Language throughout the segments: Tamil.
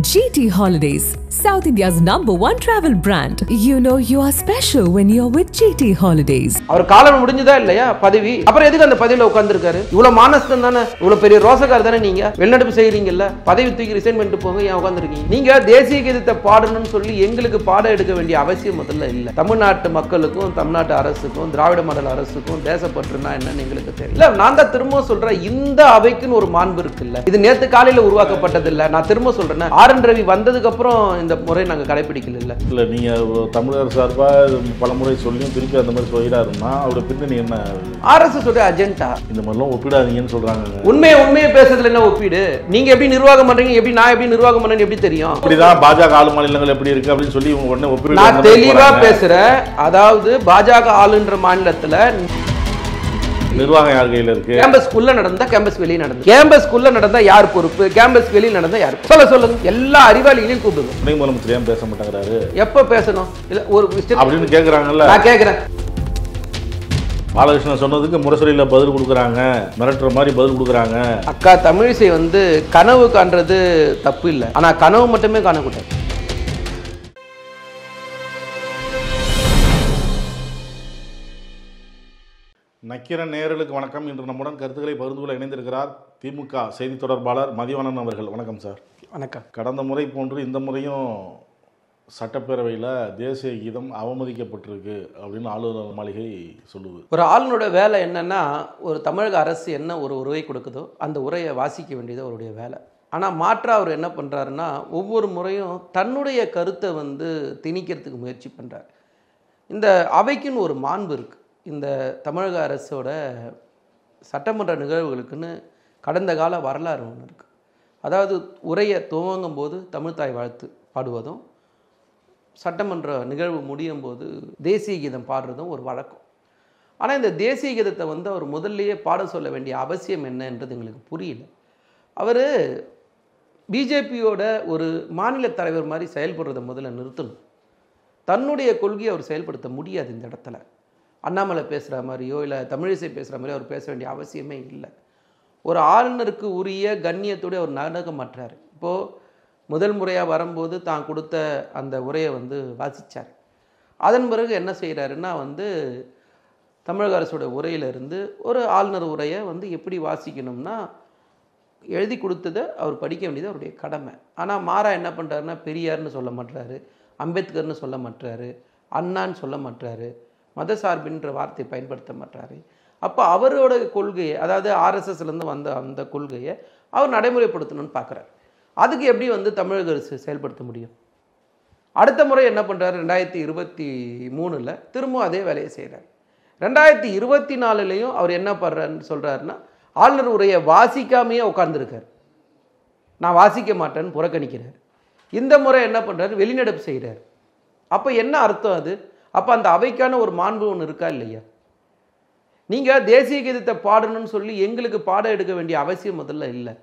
GT Holidays, South India's #1 travel brand. You know you are special when you're with GT Holidays. அவர் காலம் முடிஞ்சதா இல்லையா பதவி? அப்புறம் எதுக்கு அந்த பதவியில உட்கார்ந்திருக்காரு? இவ்வளவு மானஸ்தம் தானே, இவ்வளவு பெரிய ரோசக்கார் தானே நீங்க? வெளிநடப்பு செய்றீங்கல்ல, பதவி தூக்கி ரிசைன் பண்ணிட்டு போங்க, ஏன் உட்கார்ந்திருக்கீங்க? நீங்க தேசிய கீதத்தை பாடணும்னு சொல்லி எங்களுக்கு பாடம் எடுக்க வேண்டிய அவசியம் முதல்ல இல்ல. தமிழ்நாட்டு மக்களுக்கும் தமிழ்நாட்டு அரசுக்கும் திராவிட மாடல் அரசுக்கும் தேசப்பற்றுனா என்னன்னு எங்களுக்கு தெரியல. இல்ல, நான் தான் திரும்ப சொல்றேன், இந்த அவைக்குன்னு ஒரு மாண்பு இருக்குல்ல. இது நேத்து காலையில உருவாக்கப்பட்டது இல்ல. நான் திரும்ப சொல்றேன், ஆர்.என். ரவி வந்ததுக்கு அப்புறம் இந்த முறை நாங்க கடைபிடிக்கல. இல்ல நீங்க தமிழர் சார்பா பல முறை சொல்லியும் திருப்பி அந்த மாதிரி சொல்லிடாருன்னா அவரோட பின்னணி என்ன? ஆர்எஸ்எஸ் உடைய அஜெண்டா. இந்த மாதிரிலாம் ஒப்பிடாதீங்கன்னு சொல்றாங்க. உண்மையை பேசுறதுல என்ன ஒப்பீடு? நீங்க எப்படி நிர்வாகம் பண்றீங்க, எப்படி நான் எப்படி நிர்வாகம் பண்ணேன்னு எப்படி தெரியும்? அப்படிதான் பாஜக ஆளு மாநிலங்கள் எப்படி இருக்கு அப்படின்னு சொல்லி உடனே ஒப்பிடு. நான் தெளிவா பேசுறேன். அதாவது பாஜக ஆளுன்ற மாநிலத்துல நிர்வாகம் யார் கையில இருக்கு? கேம்பஸ்குள்ள நடந்தா கேம்பஸ் வெளியே நடந்தது, கேம்பஸ்குள்ள நடந்தா யார் பொறுப்பு, கேம்பஸ் வெளியே நடந்தா யார்? சொல்லுங்க. எல்லா அறிவாளிகளையும் கூப்பிடுங்க. துணை முதலமைச்சர் ஏன் பேச மாட்டேங்கிறாரு? எப்ப பேசணும் இல்ல ஒரு அப்படின்னு கேக்குறாங்கல்ல. நான் கேக்குறேன். பாலகிருஷ்ணன் சொன்னதுக்கு முரசொலியில பதில் கொடுக்குறாங்க, மிரட்டுற மாதிரி பதில் கொடுக்குறாங்க. அக்கா தமிழிசை கனவு காண்றது தப்பு இல்லை, ஆனா கனவு மட்டுமே காணக்கூடாது. நக்கீரன் நேயர்களுக்கு வணக்கம். இன்று நம்முடன் கருத்துக்களை பகிர்ந்து கொள்ள இணைந்திருக்கிறார் திமுக செய்தி தொடர்பாளர் மதிவாணன் அவர்கள். வணக்கம் சார். வணக்கம். கடந்த முறை போன்று இந்த முறையும் சட்டப்பேரவையில் தேசிய கீதம் அவமதிக்கப்பட்டிருக்கு அப்படின்னு ஆளுநர் மாளிகை சொல்லுது. ஒரு ஆளுநரோட வேலை என்னன்னா, ஒரு தமிழக அரசு என்ன ஒரு உரை கொடுக்குதோ அந்த உரையை வாசிக்க வேண்டியது அவருடைய வேலை. ஆனால் மாற்றா அவர் என்ன பண்ணுறாருன்னா, ஒவ்வொரு முறையும் தன்னுடைய கருத்தை திணிக்கிறதுக்கு முயற்சி பண்ணுறார். இந்த அவைக்குன்னு ஒரு மாண்பு இருக்குது. இந்த தமிழக அரசோட சட்டமன்ற நிகழ்வுகளுக்குன்னு கடந்த கால வரலாறு ஒன்று இருக்குது. அதாவது உரையை துவங்கும் போது தமிழ்தாய் வாழ்த்து பாடுவதும், சட்டமன்ற நிகழ்வு முடியும் போது தேசிய கீதம் பாடுறதும் ஒரு வழக்கம். ஆனால் இந்த தேசிய கீதத்தை அவர் முதல்லையே பாட சொல்ல வேண்டிய அவசியம் என்னன்றது எங்களுக்கு புரியல. அவர் பிஜேபியோட ஒரு மாநில தலைவர் மாதிரி செயல்படுறதை முதல்ல நிறுத்தணும். தன்னுடைய கொள்கையை அவர் செயல்படுத்த முடியாது. இந்த இடத்துல அண்ணாமலை பேசுகிற மாதிரியோ இல்லை தமிழிசை பேசுகிற மாதிரியோ அவர் பேச வேண்டிய அவசியமே இல்லை. ஒரு ஆளுநருக்கு உரிய கண்ணியத்தோடு அவர் நடக்க மாட்டார். இப்போது முதல் முறையாக வரும்போது தான் கொடுத்த அந்த உரையை வாசித்தார். அதன் பிறகு என்ன செய்கிறாருன்னா, தமிழக அரசோட உரையிலிருந்து ஒரு ஆளுநர் உரையை எப்படி வாசிக்கணும்னா எழுதி கொடுத்ததை அவர் படிக்க வேண்டியது அவருடைய கடமை. ஆனால் மாறா என்ன பண்ணுறாருன்னா, பெரியார்னு சொல்ல மாட்டாரு, அம்பேத்கர்னு சொல்ல மாட்டாரு, அண்ணான்னு சொல்ல மாட்டாரு, மதசார்பின்ற வார்த்தையை பயன்படுத்த மாட்டாரு. அப்போ அவரோட கொள்கையை, அதாவது ஆர்எஸ்எஸ்லேருந்து வந்த அந்த கொள்கையை அவர் நடைமுறைப்படுத்தணும்னு பார்க்குறாரு. அதுக்கு எப்படி தமிழக அரசு செயல்படுத்த முடியும்? அடுத்த முறை என்ன பண்ணுறாரு, 2023 திரும்பவும் அதே வேலையை செய்கிறார். 2024 அவர் என்ன பண்ணுறாருன்னு சொல்கிறாருன்னா, ஆளுநர் உரையை வாசிக்காமையே உட்கார்ந்துருக்கார். நான் வாசிக்க மாட்டேன்னு புறக்கணிக்கிறார். இந்த முறை என்ன பண்ணுறாரு, வெளிநடப்பு செய்கிறார். அப்போ என்ன அர்த்தம் அது? அப்போ அந்த அவைக்கான ஒரு மாண்பு ஒன்று இருக்கா இல்லையா? நீங்கள் தேசிய கீதத்தை பாடணும்னு சொல்லி எங்களுக்கு பாடம் எடுக்க வேண்டிய அவசியம் முதல்ல இல்லை.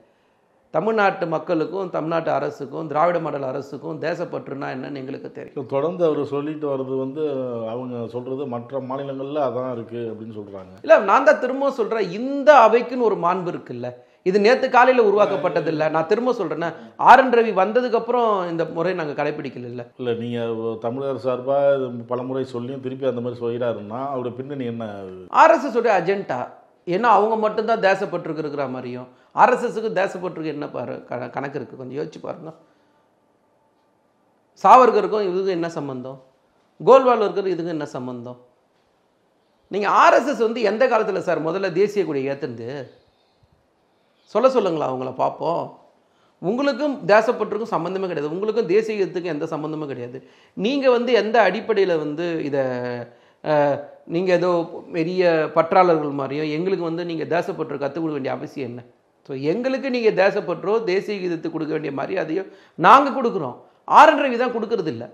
தமிழ்நாட்டு மக்களுக்கும் தமிழ்நாட்டு அரசுக்கும் திராவிட மாடல் அரசுக்கும் தேசப்பற்றுனா என்னன்னு எங்களுக்கு தெரியும். தொடர்ந்து அவர் சொல்லிட்டு வர்றது அவங்க சொல்றது மற்ற மாநிலங்களில் அதான் இருக்கு அப்படின்னு சொல்றாங்க. இல்லை, நான் தான் திரும்ப சொல்றேன், இந்த அவைக்குன்னு ஒரு மாண்பு இருக்குல்ல. இது நேற்று காலையில் உருவாக்கப்பட்டது இல்லை. நான் திரும்ப சொல்றேன்னா, ஆர்.என். ரவி வந்ததுக்கு அப்புறம் இந்த முறை நாங்கள் கடைபிடிக்கல. இல்லை, நீங்க தமிழர் சார்பா பல முறை சொல்லியும் திருப்பி அந்த மாதிரி சொல்லிடாருன்னா அவருடைய பின்னணி என்ன? ஆர்எஸ்எஸ் உடைய அஜெண்டா. ஏன்னா அவங்க மட்டும்தான் தேசப்பற்றுக்கு இருக்கிற மாதிரியும் ஆர்எஸ்எஸ்க்கு தேசப்பற்றுக்கு என்ன கணக்கு இருக்குது, கொஞ்சம் யோசிச்சு பாருங்க. சாவர்கருக்கும் இதுக்கும் என்ன சம்பந்தம்? கோல்வால்வருக்கும் இதுக்கும் என்ன சம்பந்தம்? நீங்கள் ஆர்எஸ்எஸ் எந்த காலத்தில் சார் முதல்ல தேசிய கொடியை ஏற்றுந்து சொல்லுங்களா அவங்கள பார்ப்போம். உங்களுக்கும் தேசப்பற்றுக்கும் சம்மந்தமே கிடையாது, உங்களுக்கும் தேசியத்துக்கும் எந்த சம்மந்தமும் கிடையாது. நீங்கள் எந்த அடிப்படையில் இதை நீங்கள் ஏதோ பெரிய பற்றாளர்கள் மாதிரியும் எங்களுக்கு நீங்கள் தேசப்பற்று கற்றுக் கொடுக்க வேண்டிய அவசியம் என்ன? ஸோ எங்களுக்கு நீங்கள் தேசப்பற்றோ தேசிய கீதத்துக்கு கொடுக்க வேண்டிய மரியாதையோ நாங்கள் கொடுக்குறோம், ஆர்.என். ரவி தான் கொடுக்கறது இல்லை.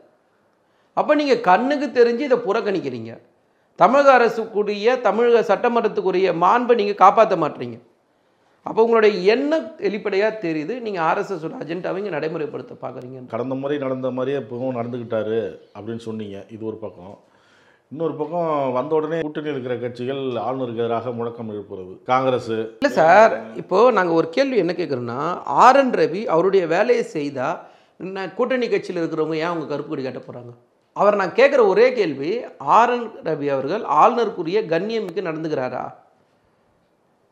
அப்போ நீங்கள் கண்ணுக்கு தெரிஞ்சு இதை புறக்கணிக்கிறீங்க. தமிழக அரசுக்குரிய தமிழக சட்டமன்றத்துக்குரிய மாண்பை நீங்கள் காப்பாற்ற மாட்டீங்க. அப்போ உங்களுடைய எண்ணம் வெளிப்படையாக தெரியுது, நீங்கள் ஆர்எஸ்எஸோட அஜெண்டாவை இங்கே நடைமுறைப்படுத்த பார்க்குறீங்க. கடந்த முறை நடந்த மாதிரியே இப்போவும் நடந்துக்கிட்டாரு அப்படின்னு சொன்னீங்க. இது ஒரு பக்கம். இன்னொரு பக்கம் வந்த உடனே கூட்டணியில் இருக்கிற கட்சிகள் ஆளுநருக்கு எதிராக முழக்கம் எழுப்புறது காங்கிரஸ். இல்லை சார், இப்போது நாங்கள் ஒரு கேள்வி என்ன கேட்குறோன்னா, ஆர்.என். ரவி அவருடைய வேலையை செய்தால் கூட்டணி கட்சியில் இருக்கிறவங்க ஏன் அவங்க கருப்பு கொடி காட்ட போகிறாங்க? அவர் நான் கேட்குற ஒரே கேள்வி, ஆர்.என். ரவி அவர்கள் ஆளுநருக்குரிய கண்ணியமிக்கு நடந்துக்கிறாரா?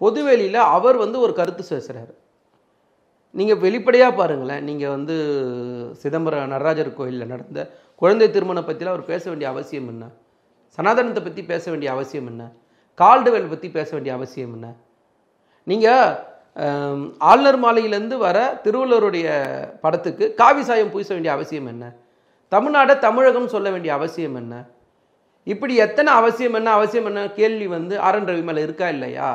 பொதுவெளியில் அவர் ஒரு கருத்து பேசுகிறாரு. நீங்கள் வெளிப்படையாக பாருங்களேன். நீங்கள் சிதம்பரம் நடராஜர் கோயிலில் நடந்த குழந்தை திருமணம் பற்றிலாம் அவர் பேச வேண்டிய அவசியம் என்ன? சனாதனத்தை பற்றி பேச வேண்டிய அவசியம் என்ன? கால்டுவெல் பற்றி பேச வேண்டிய அவசியம் என்ன? நீங்கள் ஆளுநர் மாலையிலேருந்து வர திருவள்ளுவருடைய படத்துக்கு காவி சாயம் பூச வேண்டிய அவசியம் என்ன? தமிழ்நாடை தமிழகம் சொல்ல வேண்டிய அவசியம் என்ன? இப்படி எத்தனை அவசியம் என்ன கேள்வி ஆர்.என். ரவி மேலே இருக்கா இல்லையா?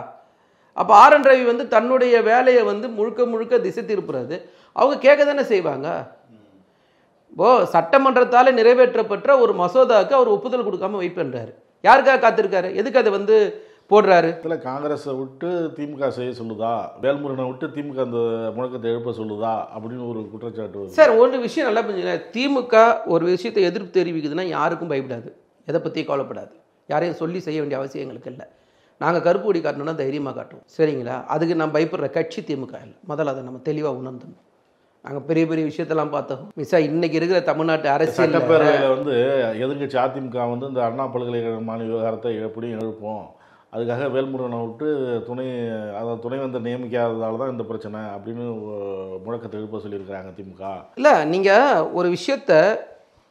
அப்போ ஆர்.என். ரவி தன்னுடைய வேலையை முழுக்க முழுக்க திசை திருப்புறது அவங்க கேட்க தானே செய்வாங்க. சட்டமன்றத்தால் நிறைவேற்றப்பட்ட ஒரு மசோதாவுக்கு அவர் ஒப்புதல் கொடுக்காம வெயிட் பண்ணுறாரு. யாருக்காக காத்திருக்காரு? எதுக்கு அதை போடுறாரு? இதில் காங்கிரஸை விட்டு திமுக செய்ய சொல்லுதா, வேல்முருகனை விட்டு திமுக அந்த முழக்கத்தை எழுப்ப சொல்லுதா அப்படின்னு ஒரு குற்றச்சாட்டு. சார், ஒரு விஷயம் நல்லா புரிஞ்சுங்க. திமுக ஒரு விஷயத்தை எதிர்ப்பு தெரிவிக்குதுன்னா யாருக்கும் பயப்படாது, எதை பற்றி கவலைப்படாது, யாரையும் சொல்லி செய்ய வேண்டிய அவசியம் எங்களுக்கு இல்லை. நாங்கள் கருப்பு கொடி காட்டணும்னா தைரியமாக காட்டுவோம், சரிங்களா? அதுக்கு நான் பயப்படுற கட்சி திமுக இல்லை. முதல்ல அதை நம்ம தெளிவாக உணர்ந்தோம். நாங்கள் பெரிய பெரிய விஷயத்தெல்லாம் பார்த்தோம். இன்னைக்கு இருக்கிற தமிழ்நாட்டு அரசியல் சட்டப்பேரவையில் எதிர்கட்சி அதிமுக இந்த அண்ணா பல்கலைக்கழக மாநில விவகாரத்தை எப்படியும் எழுப்போம், அதுக்காக வேல்முருகனை விட்டு துணைவேந்தர் நியமிக்காததால தான் இந்த பிரச்சனை அப்படின்னு முழக்கத்தை எழுப்ப சொல்லியிருக்கிறாங்க திமுக. இல்லை, நீங்கள் ஒரு விஷயத்த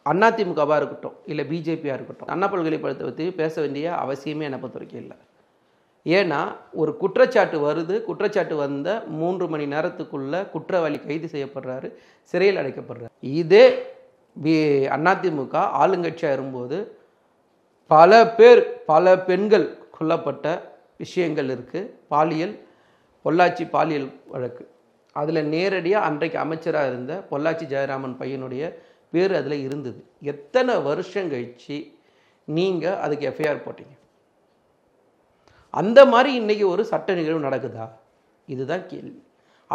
அண்ணா திமுகவாக இருக்கட்டும் இல்லை பிஜேபியாக இருக்கட்டும், அண்ணா பல்கலைக்கழகத்தை பற்றி பேச வேண்டிய அவசியமே என்னை பொறுத்த வரைக்கும் இல்லை. ஏன்னா ஒரு குற்றச்சாட்டு வருது, குற்றச்சாட்டு வந்த 3 மணி நேரத்துக்குள்ள குற்றவாளி கைது செய்யப்படுறாரு, சிறையில் அடைக்கப்படுறாரு. இதே அதிமுக ஆளுங்கட்சியாக இருக்கும்போது பல பெண்கள் கொல்லப்பட்ட விஷயங்கள் இருக்குது. பொள்ளாச்சி பாலியல் வழக்கு, அதில் நேரடியாக அன்றைக்கு அமைச்சராக இருந்த பொள்ளாச்சி ஜெயராமன் பையனுடைய பேர் அதில் இருந்தது. எத்தனை வருஷம் கழிச்சு நீங்கள் அதுக்கு எஃப்ஐஆர் போட்டீங்க? அந்த மாதிரி இன்றைக்கி ஒரு சட்ட நிகழ்வு நடக்குதா? இதுதான் கேள்வி.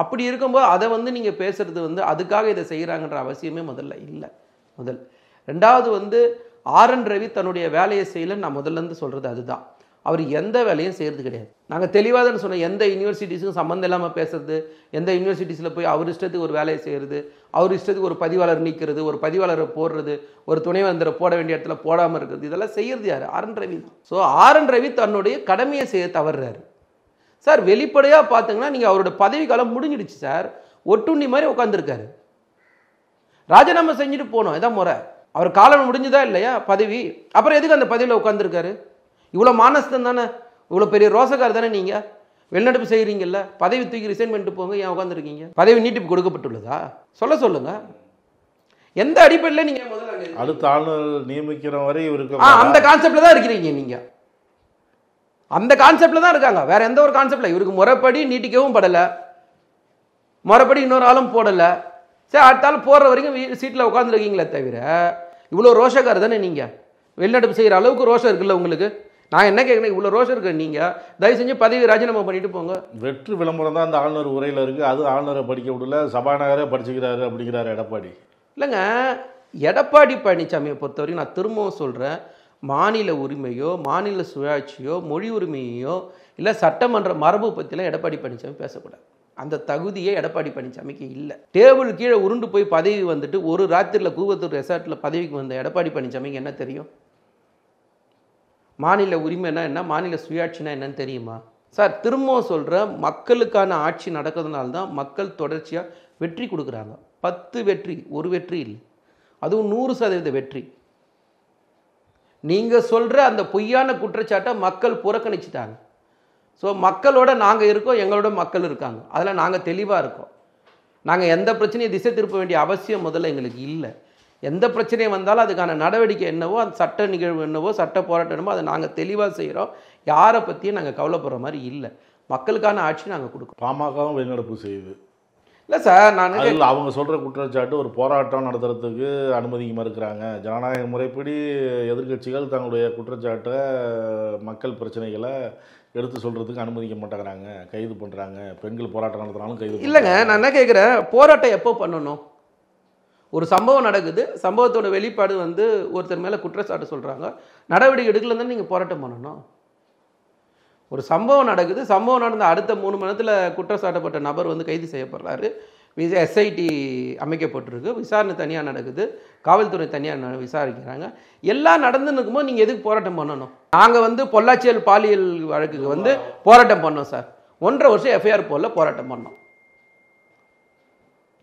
அப்படி இருக்கும்போது அதை நீங்கள் பேசுகிறது அதுக்காக இதை செய்கிறாங்கன்ற அவசியமே முதல்ல இல்லை. ரெண்டாவது ஆர்.என். ரவி தன்னுடைய வேலையை செய்யலை. நான் முதல்லேருந்து சொல்கிறது அதுதான். அவர் எந்த வேலையும் செய்கிறது கிடையாது. நாங்கள் தெளிவாக தான் சொன்னோம். எந்த யூனிவர்சிட்டிஸுக்கும் சம்மந்தம் இல்லாமல் பேசுறது, எந்த யூனிவர்சிட்டிஸில் போய் அவர் இஷ்டத்துக்கு ஒரு வேலையை செய்கிறது, அவர் இஷ்டத்துக்கு ஒரு பதிவாளர் நீக்கிறது, ஒரு பதிவாளரை போடுறது, ஒரு துணைவேந்தரை போட வேண்டிய இடத்துல போடாமல் இருக்கிறது, இதெல்லாம் செய்கிறது யார்? ஆர்.என். ரவி தான். So R. N.. ரவி தன்னுடைய கடமையை செய்ய தவறுறாரு. சார், வெளிப்படையாக பார்த்தீங்கன்னா நீங்கள் அவரோட பதவி காலம் முடிஞ்சிடுச்சு சார். ஒட்டுண்ணி மாதிரி உட்காந்துருக்காரு. ராஜினாமா செஞ்சுட்டு போனோம், இதான் முறை. அவர் காலம் முடிஞ்சுதா இல்லையா பதவி? அப்புறம் எதுக்கு அந்த பதவியில் உட்காந்துருக்காரு? இவ்வளோ மானஸ்தம் தானே, இவ்வளோ பெரிய ரோசக்கார் தானே நீங்கள்? வெளிநடப்பு செய்கிறீங்கல்ல, பதவி தூக்கி ரிசைன் பண்ணிட்டு போங்க. ஏன் உட்காந்துருக்கீங்க? பதவி நீட்டிப்பு கொடுக்கப்பட்டுள்ளதா? சொல்லுங்க. எந்த அடிப்படையில் நீங்கள் முதல்ல அடுத்த ஆளுநர் நியமிக்கிற வரை இவருக்கு அந்த கான்செப்டில் தான் இருக்கிறீங்க. நீங்கள் அந்த கான்செப்டில் தான் இருக்காங்க, வேற எந்த ஒரு கான்செப்டில். இவருக்கு முறைப்படி நீட்டிக்கவும் படலை, முறைப்படி இன்னொரு ஆளும் போடலை. சரி, அடுத்த ஆள் போடுற வரைக்கும் சீட்டில் உட்காந்துருக்கீங்களே தவிர இவ்வளோ ரோஷக்கார் தானே நீங்கள்? வெளிநடப்பு செய்கிற அளவுக்கு ரோஷம் இருக்குல்ல உங்களுக்கு? நான் என்ன கேட்குறேன், இவ்வளோ ரோஷம் இருக்கு, நீங்கள் தயவு செஞ்சு பதவி ராஜினாமா பண்ணிட்டு போங்க. வெற்று விளம்பரம் தான் அந்த ஆளுநர் உரையில் இருக்குது. அது ஆளுநரை படிக்க விடல, சபாநாயகரே படிச்சுக்கிறாரு அப்படிங்கிறாரு எடப்பாடி. இல்லைங்க, எடப்பாடி பழனிசாமியை பொறுத்தவரைக்கும் நான் திரும்பவும் சொல்கிறேன், மாநில உரிமையோ மாநில சுயாட்சியோ மொழி உரிமையோ இல்லை சட்டமன்ற மரபு பற்றிலாம் எடப்பாடி பழனிசாமி பேசக்கூடாது. அந்த தகுதியே எடப்பாடி பழனிசாமிக்கு இல்லை. டேபிள் கீழே உருண்டு போய் பதவி வந்துட்டு ஒரு ராத்திரியில் கூவத்தூர் ரெசார்ட்டில் பதவிக்கு வந்த எடப்பாடி பழனிசாமிக்கு என்ன தெரியும்? மாநில உரிமைனா என்ன, மாநில சுயாட்சினா என்னன்னு தெரியுமா? சார், திரும்பவும் சொல்கிறேன், மக்களுக்கான ஆட்சி நடக்கிறதுனால தான் மக்கள் தொடர்ச்சியாக வெற்றி கொடுக்குறாங்க. 10 வெற்றி, ஒரு வெற்றி இல்லை, அதுவும் 100% வெற்றி. நீங்கள் சொல்கிற அந்த பொய்யான குற்றச்சாட்டை மக்கள் புறக்கணிச்சிட்டாங்க. ஸோ மக்களோட நாங்கள் இருக்கோம், எங்களோட மக்கள் இருக்காங்க, அதில் நாங்கள் தெளிவாக இருக்கோம். நாங்கள் எந்த பிரச்சனையை திசை திருப்ப வேண்டிய அவசியம் முதல்ல எங்களுக்கு இல்லை. எந்த பிரச்சனையும் வந்தாலும் அதுக்கான நடவடிக்கை என்னவோ, அந்த சட்ட நிகழ்வு என்னவோ, சட்ட போராட்டம் என்னவோ, அதை நாங்கள் தெளிவாக செய்கிறோம். யாரை பற்றியும் நாங்கள் கவலைப்படுற மாதிரி இல்லை. மக்களுக்கான ஆட்சி நாங்கள் கொடுக்கோம். பாமகவும் வெளிநடப்பு செய்யுது. இல்லை சார், நான் அவங்க சொல்கிற குற்றச்சாட்டு ஒரு போராட்டம் நடத்துறதுக்கு அனுமதிக்க மறுக்கிறாங்க. ஜனநாயக முறைப்படி எதிர்கட்சிகள் தங்களுடைய குற்றச்சாட்டை, மக்கள் பிரச்சனைகளை எடுத்து சொல்கிறதுக்கு அனுமதிக்க மாட்டேங்கிறாங்க, கைது பண்ணுறாங்க. பெண்கள் போராட்டம் நடத்துனாலும் கைது. இல்லைங்க, நான் என்ன கேட்குறேன், போராட்டம் எப்போ பண்ணணும்? ஒரு சம்பவம் நடக்குது, சம்பவத்தோட வெளிப்பாடு ஒருத்தர் மேலே குற்றச்சாட்டு சொல்கிறாங்க, நடவடிக்கை எடுக்கலன்னு நீங்கள் போராட்டம் பண்ணணும். ஒரு சம்பவம் நடக்குது, சம்பவம் நடந்த அடுத்த 3 மணி நேரத்தில் குற்றச்சாட்டப்பட்ட நபர் கைது செய்யப்படுறாரு, எஸ்ஐடி அமைக்கப்பட்டிருக்கு, விசாரணை தனியாக நடக்குது, காவல்துறை தனியாக விசாரிக்கிறாங்க. எல்லாம் நடந்துன்னு இருக்கும்போது நீங்கள் எதுக்கு போராட்டம் பண்ணணும்? நாங்கள் பொள்ளாச்சியல் பாலியல் வழக்குக்கு போராட்டம் பண்ணோம் சார். 1.5 வருஷம் எஃப்ஐஆர் போடல, போராட்டம் பண்ணோம்.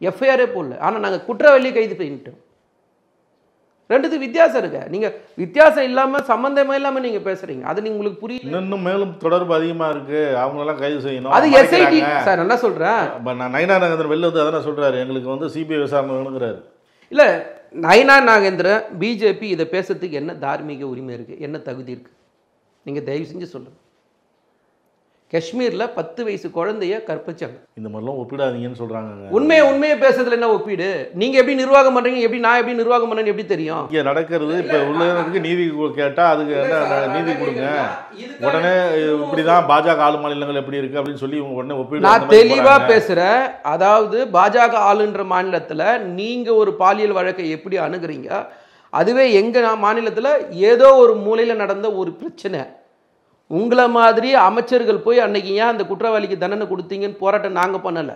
எஃப்ஐஆரே போடல, ஆனால் நாங்கள் குற்றவாளியை கைது பண்ணிட்டோம். ரெண்டுத்துக்கு வித்தியாசம் இருக்கு. நீங்க வித்தியாசம் இல்லாம சம்பந்தமே இல்லாம நீங்க பேசுறீங்க. அது உங்களுக்கு புரியல. இன்னும் மேலும் தொடர்பு அதிகமா இருக்கு, அவங்க எல்லாம் கைது செய்யணும். அது எஸ்ஐடி சார். என்ன சொல்றேன், நயினா நாகேந்திரன் வெளில அதான சொல்றாரு, எங்களுக்கு சிபிஐ விசாரணை வேணுங்கிறாரு. இல்ல, நயினா நாகேந்திரன் பிஜேபி இதை பேசுறதுக்கு என்ன தார்மீக உரிமை இருக்கு, என்ன தகுதி இருக்கு? நீங்க தயவு செஞ்சு சொல்லுங்க. காஷ்மீர்ல 10 வயசு குழந்தைய கற்பழிச்சாங்க. இந்த மாதிரிலாம் ஒப்பிடாதீங்கன்னு சொல்றாங்க. உண்மையை பேசுறதுல என்ன ஒப்பீடு? நீங்க எப்படி நிர்வாகம் பண்றீங்க, எப்படி நான் எப்படி நிர்வாகம் பண்ணேன்னு எப்படி தெரியும்? இங்க நடக்கிறது இப்ப உள்ளவருக்கு நீதி கேட்டா அதுக்கு என்ன நீதி கொடுங்க, உடனே இப்படிதான் பாஜக ஆளு மாநிலங்கள் எப்படி இருக்கு அப்படின்னு சொல்லி உடனே ஒப்பீடு. நான் தெளிவா பேசுறேன். அதாவது பாஜக ஆளுன்ற மாநிலத்துல நீங்க ஒரு பாலியல் வழக்கை எப்படி அணுகுறீங்க, அதுவே எங்க மாநிலத்துல ஏதோ ஒரு மூலையில நடந்த ஒரு பிரச்சனை, உங்களை மாதிரி அமைச்சர்கள் போய் அன்னைக்கு ஏன் அந்த குற்றவாளிக்கு தண்டனை கொடுத்தீங்கன்னு போராட்டம் நாங்கள் பண்ணலை.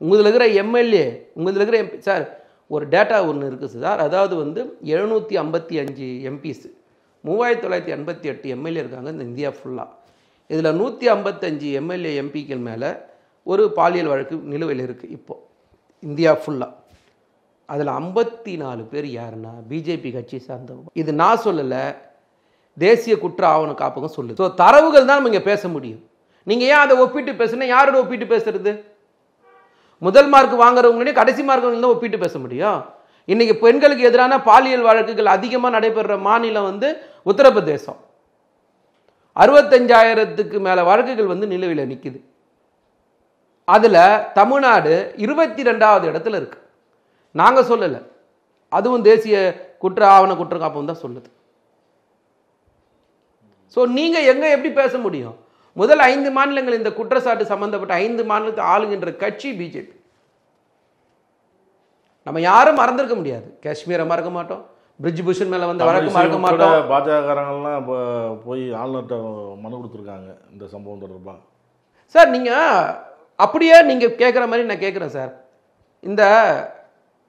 உங்களில் இருக்கிற எம்எல்ஏ, உங்களில் இருக்கிற எம்பி சார், ஒரு டேட்டா ஒன்று இருக்குது சார். அதாவது 755 எம்பிஸ், 3988 எம்எல்ஏ இருக்காங்க இந்த இந்தியா ஃபுல்லாக. இதில் 155 எம்எல்ஏ எம்பிக்கள் மேலே ஒரு பாலியல் வழக்கு நிலுவையில் இருக்குது இப்போது இந்தியா ஃபுல்லாக. அதில் 54 பேர் யாருன்னா பிஜேபி கட்சி சார்ந்தவங்க. இது நான் சொல்லலை, தேசிய குற்ற ஆவண காப்பகம் சொல்லுது. ஸோ தரவுகள் தான் நம்ம இங்கே பேச முடியும். நீங்கள் ஏன் அதை ஒப்பிட்டு பேசுனா, யாரோட ஒப்பிட்டு பேசுறது? முதல் மார்க் வாங்குறவங்களே கடைசி மார்க் தான் ஒப்பிட்டு பேச முடியும். இன்னைக்கு பெண்களுக்கு எதிரான பாலியல் வழக்குகள் அதிகமாக நடைபெறுற மாநிலம் உத்தரப்பிரதேசம். 65,000க்கு மேலே வழக்குகள் நிலுவையில் நிற்குது. அதில் தமிழ்நாடு 22வது இடத்துல இருக்கு. நாங்கள் சொல்லலை, அதுவும் தேசிய குற்ற ஆவண குற்ற காப்பகம் தான் சொல்லுது. ஸோ நீங்கள் எங்கே எப்படி பேச முடியும்? முதல் 5 மாநிலங்கள் இந்த குற்றச்சாட்டு சம்பந்தப்பட்ட 5 மாநிலத்தை ஆளுகின்ற கட்சி பிஜேபி. நம்ம யாரும் மறந்துருக்க முடியாது. காஷ்மீரை மறக்க மாட்டோம், பிரிட்ஜ் பூஷன் மேலே வந்த வழக்கு மறக்க மாட்டோம். பாஜகலாம் போய் ஆளுநர்கிட்ட மனு கொடுத்துருக்காங்க இந்த சம்பவம் தொடர்பாக. சார் நீங்கள் அப்படியே நீங்கள் கேட்குற மாதிரி நான் கேட்குறேன் சார். இந்த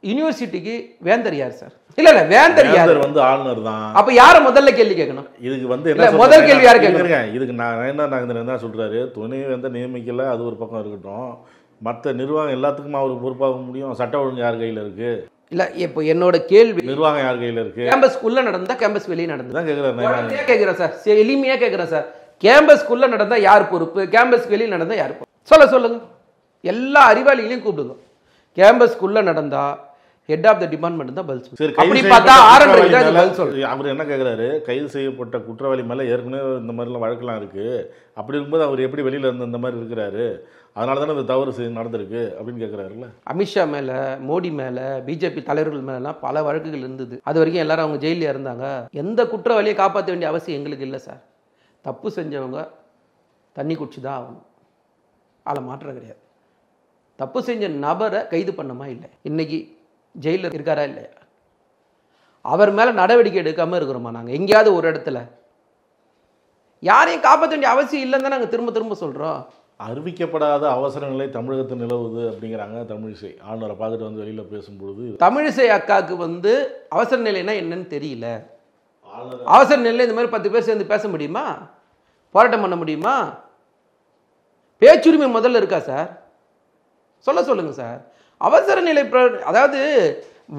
யூனிவர்சிட்டிக்கு வேந்தர் யார் சார்? இல்ல வேந்தர் யார்? ஆளுநர் தான். அப்ப யார முதல்ல கேள்வி கேட்கணும்? இதுக்கு என்ன முதல் கேள்வி யார் கேட்கணும்? இதுக்கு நாகேந்திரன் என்ன சொல்றாரு, துணை வேந்தர் நியமிக்கல, அது ஒரு பக்கம் இருக்கட்டும், மற்ற நிர்வாகம் எல்லாத்துக்கும் அவருக்கு பொறுப்பாக முடியும். சட்ட ஒழுங்கு யார் கையில் இருக்கு? இல்ல இப்போ என்னோட கேள்வி, நிர்வாகம் யார் கையில் இருக்கு? கேம்பஸ்க்குள்ள நடந்தா கேம்பஸ் வெளியே நடந்தா கேட்கிறேன் சார். எளிமையா கேட்கிறேன் சார். கேம்பஸ்க்குள்ள நடந்தா யார் பொறுப்பு, கேம்பஸ் வெளியே நடந்தா யார் பொறுப்பு? சொல்லுங்க. எல்லா அறிவாளிகளையும் கூப்பிடுங்க. கேம்பஸ்க்குள்ள நடந்தா ஹெட் ஆஃப் த டிபார்ட்மெண்ட் தான் பதில் சொல்லுங்க. அப்படி பார்த்தா அவர் என்ன கேட்குறாரு, கைது செய்யப்பட்ட குற்றவாளி மேலே ஏற்கனவே இந்த மாதிரிலாம் வழக்கெல்லாம் இருக்கு, அப்படி இருக்கும்போது அவர் எப்படி வெளியில இருந்து இந்த மாதிரி இருக்கிறாரு, அதனால தானே இந்த தவறு நடந்திருக்கு அப்படின்னு கேட்குறாருல்ல. அமித்ஷா மேலே, மோடி மேலே, பிஜேபி தலைவர்கள் மேலாம் பல வழக்குகள் இருந்தது. அது வரைக்கும் எல்லாரும் அவங்க ஜெயிலில் இருந்தாங்க. எந்த குற்றவாளியை காப்பாற்ற வேண்டிய அவசியம் எங்களுக்கு இல்லை சார். தப்பு செஞ்சவங்க தண்ணி குடிச்சு தான் ஆகணும், அதில் மாற்றம் கிடையாது. தப்பு செஞ்ச நபரை கைது பண்ணமா இல்லை, இன்னைக்கு ஜெயிலில் இருக்காரா இல்லையா, அவர் மேலே நடவடிக்கை எடுக்காமல் இருக்கிறோமா நாங்கள் எங்கேயாவது ஒரு இடத்துல? யாரையும் காப்பாற்ற வேண்டிய அவசியம் இல்லைன்னு தான் நாங்கள் திரும்ப திரும்ப சொல்கிறோம். அறிவிக்கப்படாத அவசர நிலை தமிழகத்தில் நிலவுது அப்படிங்கிறாங்க தமிழிசை. ஆளுநரை பார்த்துட்டு வெளியில் பேசும்பொழுது தமிழிசை அக்காவுக்கு அவசர நிலைன்னா என்னன்னு தெரியல. அவசர நிலையில் இந்த மாதிரி 10 பேர் சேர்ந்து பேச முடியுமா? போராட்டம் பண்ண முடியுமா? பேச்சுரிமை முதல்ல இருக்கா சார்? சொல்லுங்க சார். அவசர நிலை அதாவது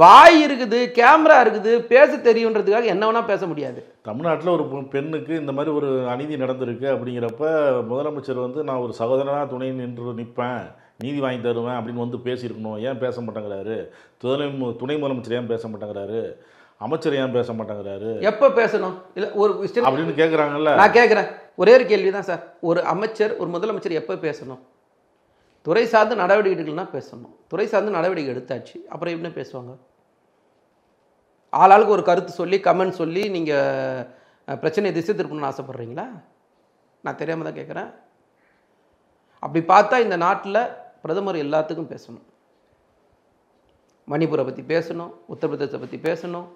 வாய் இருக்குது, கேமரா இருக்குது, பேச தெரியுன்றதுக்காக என்ன வேணா பேச முடியாது. தமிழ்நாட்டில் ஒரு பெண்ணுக்கு இந்த மாதிரி ஒரு அநீதி நடந்திருக்கு அப்படிங்கிறப்ப முதலமைச்சர் நான் ஒரு சகோதரனாக துணை நிற்பேன், நீதி வாங்கி தருவேன் அப்படின்னு பேசியிருக்கணும். ஏன் பேச மாட்டேங்கிறாரு? துணை முதலமைச்சர் ஏன் பேச மாட்டேங்கிறாரு? அமைச்சர் ஏன் பேச மாட்டேங்கிறாரு? எப்போ பேசணும் இல்லை ஒரு விஷயம் அப்படின்னு கேட்குறாங்கல்ல. நான் கேட்குறேன், ஒரே ஒரு கேள்வி தான் சார். ஒரு அமைச்சர், ஒரு முதலமைச்சர் எப்போ பேசணும்? துறை சார்ந்த நடவடிக்கைகள்னா பேசணும். துறை சார்ந்த நடவடிக்கை எடுத்தாச்சு, அப்புறம் எப்படி பேசுவாங்க? ஆளாளுக்கு ஒரு கருத்து சொல்லி, கமெண்ட் சொல்லி நீங்கள் பிரச்சனையை திசை திருப்பணும்னு ஆசைப்பட்றீங்களா? நான் தெரியாமல் தான் கேட்குறேன். அப்படி பார்த்தா இந்த நாட்டில் பிரதமர் எல்லாத்துக்கும் பேசணும். மணிப்பூரை பற்றி பேசணும், உத்தரப்பிரதேசத்தை பற்றி பேசணும்,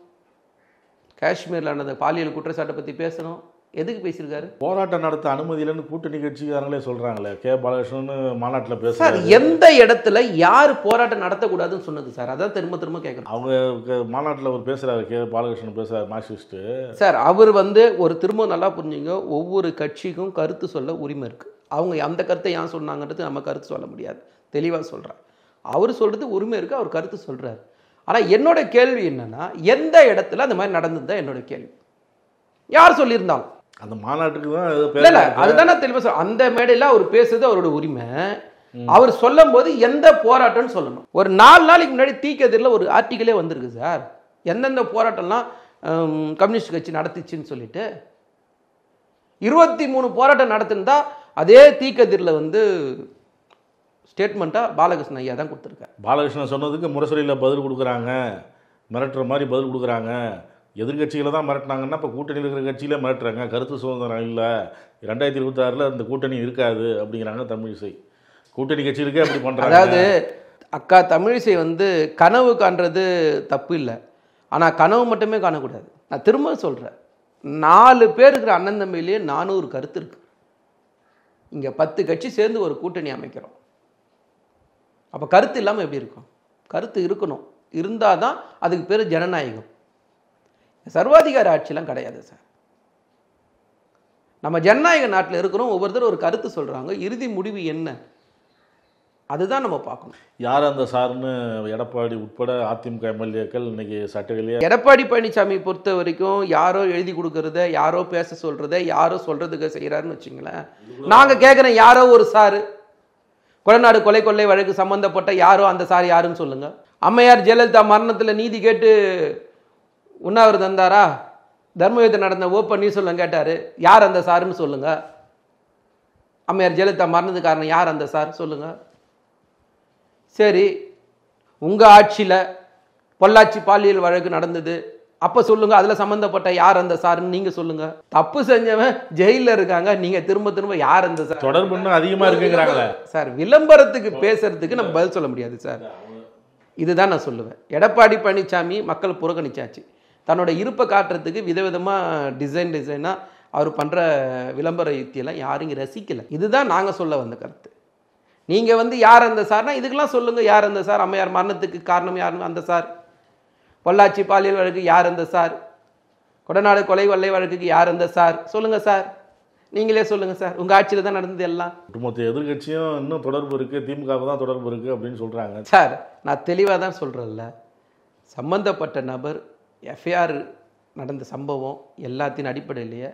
காஷ்மீரில் நடந்த பாலியல் குற்றச்சாட்டை பற்றி பேசணும், எதுக்கு பேசியிருக்காரு? போராட்டம் நடத்த அனுமதி இல்லைன்னு கூட்டணி கட்சிக்காரங்களே சொல்றாங்களே. கே பாலகிருஷ்ணன் மாநாட்டில் சார், பேசுறாரு. எந்த இடத்துல யார் போராட்டம் நடத்தக்கூடாதுன்னு சொன்னது சார்? அதான் திரும்ப திரும்ப கேட்கணும். அவங்க மாநாட்டில் அவர் பேசுறாரு, கே பாலகிருஷ்ணன் பேசுறாரு, மார்க்சிஸ்ட் சார். அவர் வந்து ஒரு திரும்ப நல்லா புரிஞ்சுங்க, ஒவ்வொரு கட்சிக்கும் கருத்து சொல்ல உரிமை இருக்கு. அவங்க அந்த கருத்தை ஏன் சொன்னாங்கன்றது நம்ம கருத்து சொல்ல முடியாது. தெளிவாக சொல்கிறார். அவர் சொல்றது உரிமை இருக்கு, அவர் கருத்து சொல்றாரு. ஆனால் என்னோட கேள்வி என்னன்னா, எந்த இடத்துல அந்த மாதிரி நடந்ததுதான் என்னோட கேள்வி. யார் சொல்லியிருந்தாலும் அந்த மாநாட்டுக்கு தான் இல்ல, அதுதான் நான் தெளிவா சொல்றேன். அந்த மேடையில் அவர் பேசுறது அவரோட உரிமை. அவர் சொல்லும் போது எந்த போராட்டம்னு சொல்லணும். ஒரு 4 நாளைக்கு முன்னாடி தீக்கதிரில் ஒரு ஆர்டிக்கலே வந்திருக்கு சார், எந்தெந்த போராட்டம்லாம் கம்யூனிஸ்ட் கட்சி நடத்திச்சுன்னு சொல்லிட்டு. 23 போராட்டம் நடத்திருந்தா அதே தீக்கதிரில் வந்து ஸ்டேட்மெண்ட்டாக பாலகிருஷ்ணன் ஐயா தான் கொடுத்துருக்காரு. பாலகிருஷ்ணன் சொன்னதுக்கு முரசொலியில் பதில் கொடுக்குறாங்க, மிரட்டுற மாதிரி பதில் கொடுக்குறாங்க. எதிர்கட்சிகளை தான் மிரட்டினாங்கன்னா இப்போ கூட்டணியில் இருக்கிற கட்சியிலே மிரட்டுறாங்க. கருத்து சுதந்திரம் இல்லை, 2026 அந்த கூட்டணி இருக்காது அப்படிங்கிறாங்க தமிழிசை. கூட்டணி கட்சிகளுக்கே அப்படி பண்ணுறாங்க. அதாவது அக்கா தமிழிசை வந்து கனவு காண்றது தப்பு இல்லை, ஆனால் கனவு மட்டுமே காணக்கூடாது. நான் திரும்ப சொல்கிறேன், 4 பேர் இருக்கிற அண்ணன் தம்பியிலேயே 400 கருத்து இருக்கு. இங்கே 10 கட்சி சேர்ந்து ஒரு கூட்டணி அமைக்கிறோம். அப்போ கருத்து இல்லாமல் எப்படி இருக்கும்? கருத்து இருக்கணும். இருந்தால் தான் அதுக்கு பேர் ஜனநாயகம். சர்வாதிகார ஆட்சியெல்லாம் கிடையாது சார். நம்ம ஜனநாயக நாட்டில் இருக்கிறோம். ஒவ்வொருத்தரும் ஒரு கருத்து சொல்கிறாங்க, இறுதி முடிவு என்ன, அதுதான் நம்ம பார்க்கணும். யார் அந்த சார்னு எடப்பாடி உட்பட அதிமுக எம்எல்ஏக்கள் இன்னைக்கு சட்டத்திலேயே. எடப்பாடி பழனிசாமி பொறுத்த வரைக்கும் யாரோ எழுதி கொடுக்கறத, யாரோ பேச சொல்கிறத, யாரோ சொல்கிறதுக்கு செய்கிறாருன்னு வச்சுங்களேன். நாங்கள் கேட்குறேன், யாரோ ஒரு சாரு கொடநாடு கொலை கொள்ளை வழக்கு சம்பந்தப்பட்ட யாரோ அந்த சார் யாருன்னு சொல்லுங்க. அம்மையார் ஜெயலலிதா மரணத்தில் நீதி கேட்டு உண்ணாவிரதம் தந்தாரா? தர்மயுத்தம் நடந்த ஓ பன்னீர்செல்வம் கேட்டார், யார் அந்த சாருன்னு சொல்லுங்க. அம்மையார் ஜெயலலிதா மரணத்துக்கு காரணம் யார் அந்த சார் சொல்லுங்க. சரி, உங்கள் ஆட்சியில் பொள்ளாச்சி பாலியல் வழக்கு நடந்தது, அப்போ சொல்லுங்க, அதில் சம்மந்தப்பட்ட யார் அந்த சார்ன்னு நீங்கள் சொல்லுங்க. தப்பு செஞ்சவன் ஜெயிலில் இருக்காங்க, நீங்கள் திரும்ப திரும்ப யார் அந்த சார் தொடர்பு இன்னும் அதிகமாக இருக்குங்கிறாங்களே சார். விளம்பரத்துக்கு பேசுறதுக்கு நம்ம பதில் சொல்ல முடியாது சார். இதுதான் நான் சொல்லுவேன். எடப்பாடி பழனிசாமி மக்கள் புறக்கணிச்சாச்சு. தன்னோட இருப்பை காட்டுறதுக்கு விதவிதமாக டிசைனாக அவர் பண்ணுற விளம்பர யுக்தியெல்லாம் யாரும் இங்கே ரசிக்கலை. இதுதான் நாங்கள் சொல்ல வந்த கருத்து. நீங்கள் வந்து யார் அந்த சார்னா இதுக்கெல்லாம் சொல்லுங்கள், யார் அந்த சார்? அம்மையார் மரணத்துக்கு காரணம் யாருன்னு அந்த சார், பொள்ளாச்சி பாலியல் வழக்கு யார் அந்த சார், கொடநாடு கொலை கொள்ளை வழக்குக்கு யார் அந்த சார் சொல்லுங்கள் சார். நீங்களே சொல்லுங்கள் சார், உங்கள் ஆட்சியில் தான் நடந்தது எல்லாம். ஒட்டுமொத்த எதிர்கட்சியும் இன்னும் தொடர்பு இருக்குது, திமுக தான் தொடர்பு இருக்குது அப்படின்னு சொல்கிறாங்க சார். நான் தெளிவாக தான் சொல்கிறேன்ல, சம்பந்தப்பட்ட நபர் எஃப்ஐஆர் நடந்த சம்பவம் எல்லாத்தின் அடிப்படையிலேயே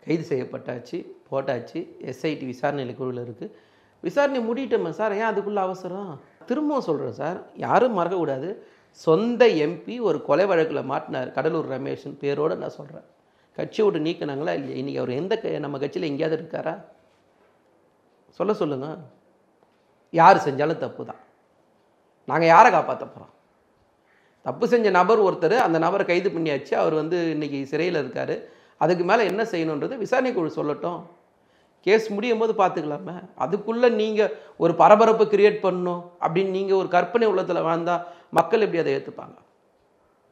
கைது செய்யப்பட்டாச்சு, போட்டாச்சு. எஸ்ஐடி விசாரணை குழுவில் இருக்குது. விசாரணை முடிட்டோமே சார், ஏன் அதுக்குள்ளே அவசரம்? திரும்பவும் சொல்கிறேன் சார், யாரும் மறக்கக்கூடாது. சொந்த எம்பி ஒரு கொலை வழக்கில் மாட்டினார், கடலூர் ரமேஷன் பேரோடு. நான் சொல்கிறேன், கட்சியை விட்டு நீக்கினாங்களா இல்லையா? இன்றைக்கி அவர் எந்த நம்ம கட்சியில் எங்கேயாவது இருக்காரா? சொல்லுங்கள். யார் செஞ்சாலும் தப்பு தான். நாங்கள் யாரை காப்பாற்ற போகிறோம்? தப்பு செஞ்ச நபர் ஒருத்தர், அந்த நபரை கைது பண்ணியாச்சு. அவர் வந்து இன்றைக்கி சிறையில் இருக்கார். அதுக்கு மேலே என்ன செய்யணுன்றது விசாரணை குழு சொல்லட்டும். கேஸ் முடியும் போது பார்த்துக்கலாமே. அதுக்குள்ளே நீங்கள் ஒரு பரபரப்பு கிரியேட் பண்ணணும் அப்படின்னு நீங்கள் ஒரு கற்பனை உள்ளத்தில் வாழ்ந்தால் மக்கள் எப்படி அதை ஏற்றுப்பாங்க?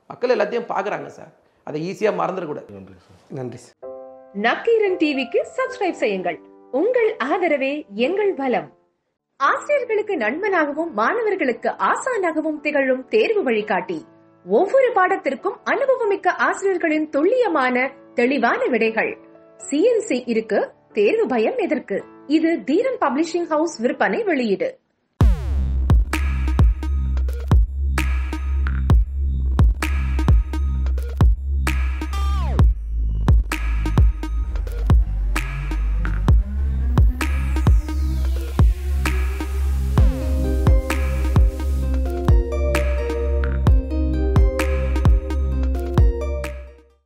மக்கள் எல்லாத்தையும் பார்க்குறாங்க சார், அதை ஈஸியாக மறந்துடக்கூடாது. நன்றி சார். நக்கீரன் டிவிக்கு சப்ஸ்கிரைப் செய்யுங்கள். உங்கள் ஆதரவே எங்கள் பலம். ஆசிரியர்களுக்கு நண்பனாகவும் மாணவர்களுக்கு ஆசானாகவும் திகழும் தேர்வு வழிகாட்டி. ஒவ்வொரு பாடத்திற்கும் அனுபவமிக்க ஆசிரியர்களின் துல்லியமான தெளிவான விடைகள். CNC இருக்கு, தேர்வு பயம் எதற்கு? இது தீரன் பப்ளிஷிங் ஹவுஸ் விற்பனை வெளியீடு.